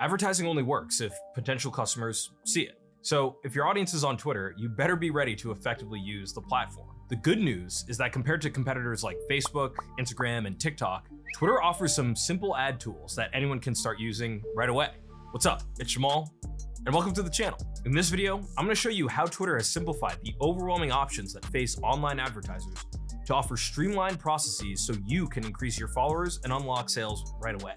Advertising only works if potential customers see it. So if your audience is on Twitter, you better be ready to effectively use the platform. The good news is that compared to competitors like Facebook, Instagram, and TikTok, Twitter offers some simple ad tools that anyone can start using right away. What's up? It's Jamal, and welcome to the channel. In this video, I'm gonna show you how Twitter has simplified the overwhelming options that face online advertisers to offer streamlined processes so you can increase your followers and unlock sales right away.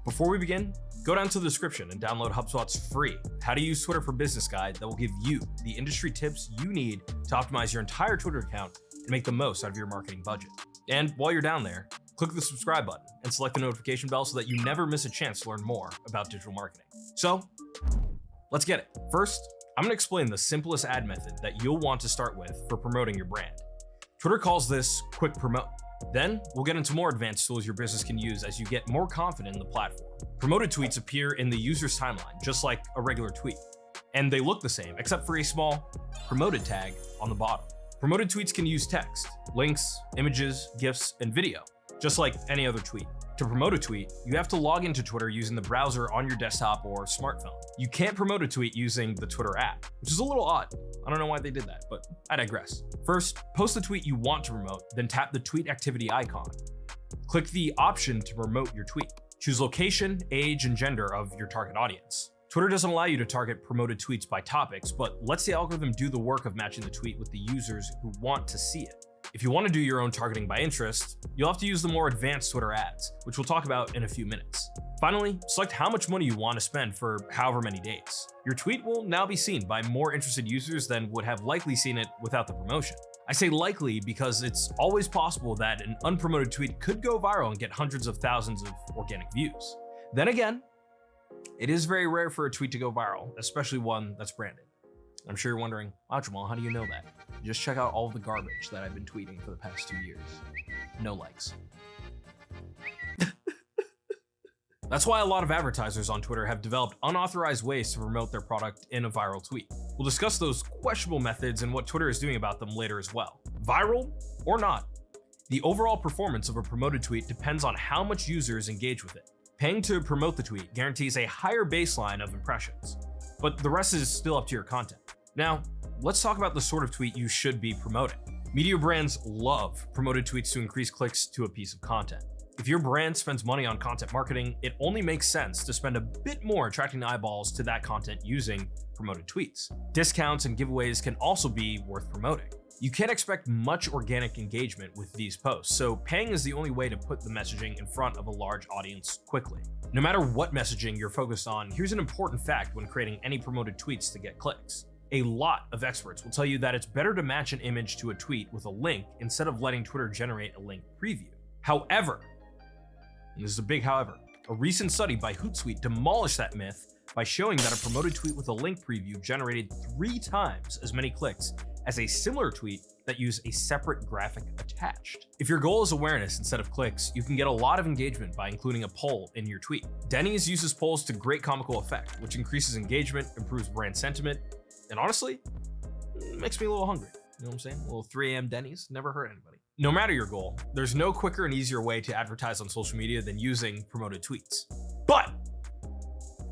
Before we begin, go down to the description and download HubSpot's free How to Use Twitter for Business guide that will give you the industry tips you need to optimize your entire Twitter account and make the most out of your marketing budget. And while you're down there, click the subscribe button and select the notification bell so that you never miss a chance to learn more about digital marketing. So let's get it. First, I'm gonna explain the simplest ad method that you'll want to start with for promoting your brand. Twitter calls this quick promote. Then we'll get into more advanced tools your business can use as you get more confident in the platform. Promoted tweets appear in the user's timeline, just like a regular tweet. And they look the same, except for a small promoted tag on the bottom. Promoted tweets can use text, links, images, GIFs, and video, just like any other tweet. To promote a tweet, you have to log into Twitter using the browser on your desktop or smartphone. You can't promote a tweet using the Twitter app, which is a little odd. I don't know why they did that, but I digress. First, post the tweet you want to promote, then tap the tweet activity icon. Click the option to promote your tweet. Choose location, age, and gender of your target audience. Twitter doesn't allow you to target promoted tweets by topics, but lets the algorithm do the work of matching the tweet with the users who want to see it. If you want to do your own targeting by interest, you'll have to use the more advanced Twitter ads, which we'll talk about in a few minutes. Finally, select how much money you want to spend for however many days. Your tweet will now be seen by more interested users than would have likely seen it without the promotion. I say likely because it's always possible that an unpromoted tweet could go viral and get hundreds of thousands of organic views. Then again, it is very rare for a tweet to go viral, especially one that's branded. I'm sure you're wondering, wow, Jamal, how do you know that? Just check out all of the garbage that I've been tweeting for the past 2 years. No likes. That's why a lot of advertisers on Twitter have developed unauthorized ways to promote their product in a viral tweet. We'll discuss those questionable methods and what Twitter is doing about them later as well. Viral or not, the overall performance of a promoted tweet depends on how much users engage with it. Paying to promote the tweet guarantees a higher baseline of impressions, but the rest is still up to your content. Now, let's talk about the sort of tweet you should be promoting. Media brands love promoted tweets to increase clicks to a piece of content. If your brand spends money on content marketing, it only makes sense to spend a bit more attracting eyeballs to that content using promoted tweets. Discounts and giveaways can also be worth promoting. You can't expect much organic engagement with these posts, so paying is the only way to put the messaging in front of a large audience quickly. No matter what messaging you're focused on, here's an important fact when creating any promoted tweets to get clicks. A lot of experts will tell you that it's better to match an image to a tweet with a link instead of letting Twitter generate a link preview. However, and this is a big however, a recent study by Hootsuite demolished that myth by showing that a promoted tweet with a link preview generated 3 times as many clicks as a similar tweet that used a separate graphic attached. If your goal is awareness instead of clicks, you can get a lot of engagement by including a poll in your tweet. Denny's uses polls to great comical effect, which increases engagement, improves brand sentiment, and honestly, it makes me a little hungry. You know what I'm saying? A little 3 a.m. Denny's, never hurt anybody. No matter your goal, there's no quicker and easier way to advertise on social media than using promoted tweets. But,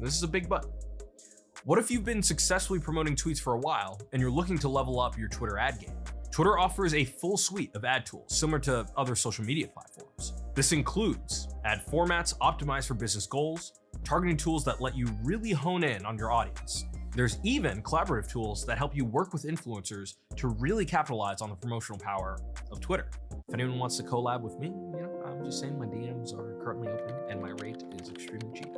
this is a big but. What if you've been successfully promoting tweets for a while and you're looking to level up your Twitter ad game? Twitter offers a full suite of ad tools similar to other social media platforms. This includes ad formats optimized for business goals, targeting tools that let you really hone in on your audience. There's even collaborative tools that help you work with influencers to really capitalize on the promotional power of Twitter. If anyone wants to collab with me, I'm just saying my DMs are currently open and my rate is extremely cheap.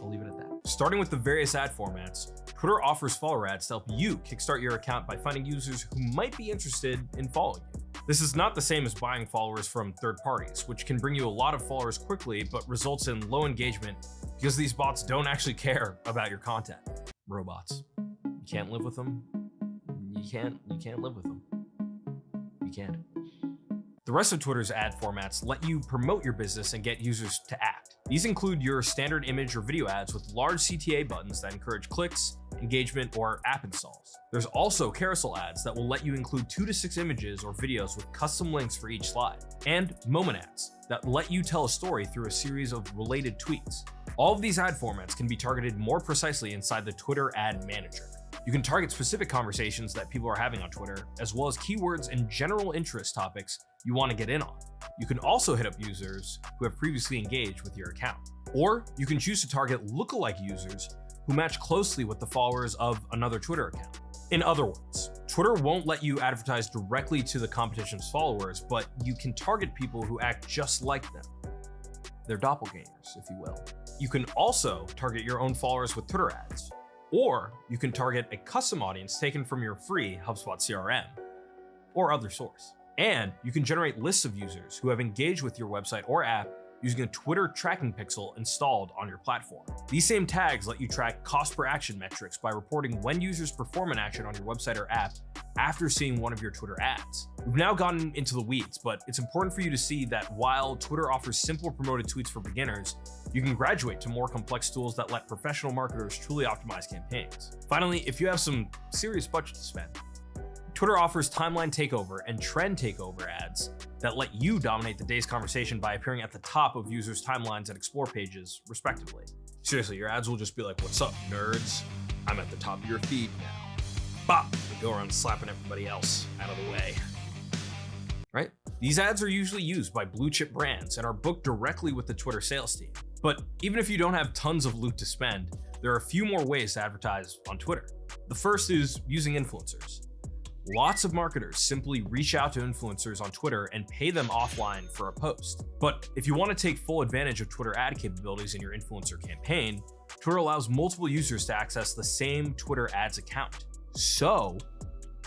I'll leave it at that. Starting with the various ad formats, Twitter offers follower ads to help you kickstart your account by finding users who might be interested in following you. This is not the same as buying followers from third parties, which can bring you a lot of followers quickly, but results in low engagement because these bots don't actually care about your content. Robots. You can't live with them. You can't live with them. You can't. The rest of Twitter's ad formats let you promote your business and get users to act. These include your standard image or video ads with large CTA buttons that encourage clicks, engagement, or app installs. There's also carousel ads that will let you include 2 to 6 images or videos with custom links for each slide, and moment ads that let you tell a story through a series of related tweets. All of these ad formats can be targeted more precisely inside the Twitter Ad Manager. You can target specific conversations that people are having on Twitter, as well as keywords and general interest topics you want to get in on. You can also hit up users who have previously engaged with your account. Or you can choose to target lookalike users who match closely with the followers of another Twitter account. In other words, Twitter won't let you advertise directly to the competition's followers, but you can target people who act just like them. They're doppelgangers, if you will. You can also target your own followers with Twitter ads, or you can target a custom audience taken from your free HubSpot CRM or other source. And you can generate lists of users who have engaged with your website or app using a Twitter tracking pixel installed on your platform. These same tags let you track cost per action metrics by reporting when users perform an action on your website or app after seeing one of your Twitter ads. We've now gotten into the weeds, but it's important for you to see that while Twitter offers simple promoted tweets for beginners, you can graduate to more complex tools that let professional marketers truly optimize campaigns. Finally, if you have some serious budget to spend, Twitter offers timeline takeover and trend takeover ads that let you dominate the day's conversation by appearing at the top of users' timelines and explore pages, respectively. Seriously, your ads will just be like, "What's up, nerds? I'm at the top of your feed now." Bop! And go around slapping everybody else out of the way. Right? These ads are usually used by blue chip brands and are booked directly with the Twitter sales team. But even if you don't have tons of loot to spend, there are a few more ways to advertise on Twitter. The first is using influencers. Lots of marketers simply reach out to influencers on Twitter and pay them offline for a post. But if you want to take full advantage of Twitter ad capabilities in your influencer campaign, Twitter allows multiple users to access the same Twitter ads account. So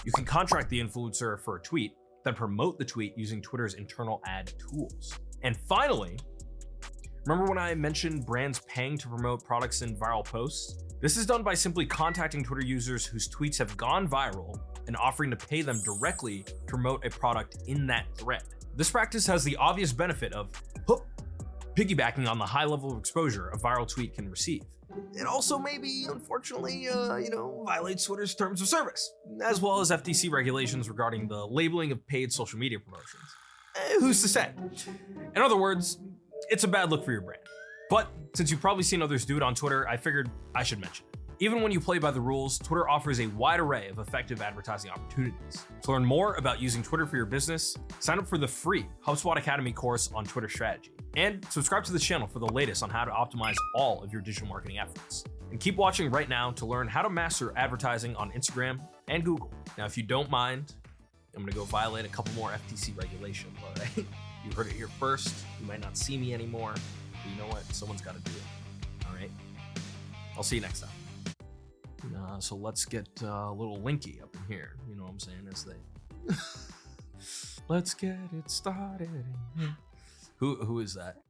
you can contract the influencer for a tweet, then promote the tweet using Twitter's internal ad tools. And finally, remember when I mentioned brands paying to promote products in viral posts? This is done by simply contacting Twitter users whose tweets have gone viral and offering to pay them directly to promote a product in that thread. This practice has the obvious benefit of piggybacking on the high level of exposure a viral tweet can receive. It also maybe, unfortunately, violates Twitter's terms of service, as well as FTC regulations regarding the labeling of paid social media promotions. Who's to say? In other words, it's a bad look for your brand. But since you've probably seen others do it on Twitter, I figured I should mention it. Even when you play by the rules, Twitter offers a wide array of effective advertising opportunities. To learn more about using Twitter for your business, sign up for the free HubSpot Academy course on Twitter strategy. And subscribe to the channel for the latest on how to optimize all of your digital marketing efforts. And keep watching right now to learn how to master advertising on Instagram and Google. Now, if you don't mind, I'm gonna go violate a couple more FTC regulations, all right? You heard it here first. You might not see me anymore, but you know what? Someone's gotta do it, all right? I'll see you next time. So let's get a little linky up in here. You know what I'm saying? As they let's get it started. Who is that?